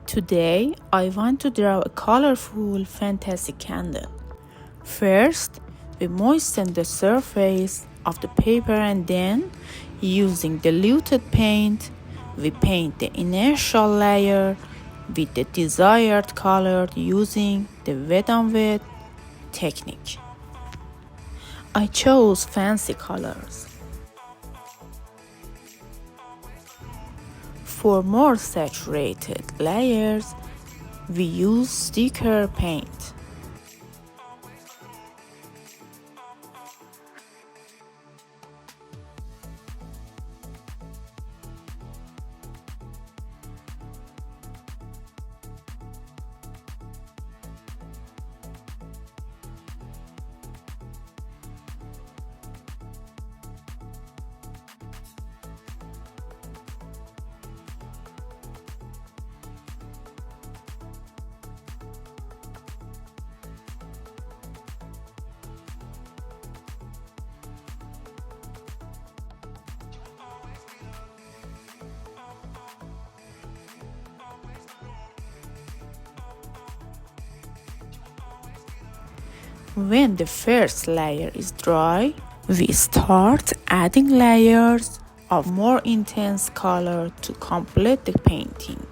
Today, I want to draw a colorful fantasy candle. First, we moisten the surface of the paper and then, using diluted paint, we paint the initial layer with the desired color using the wet on wet technique. I chose fancy colors. For more saturated layers, we use sticker paint. When the first layer is dry, we start adding layers of more intense color to complete the painting.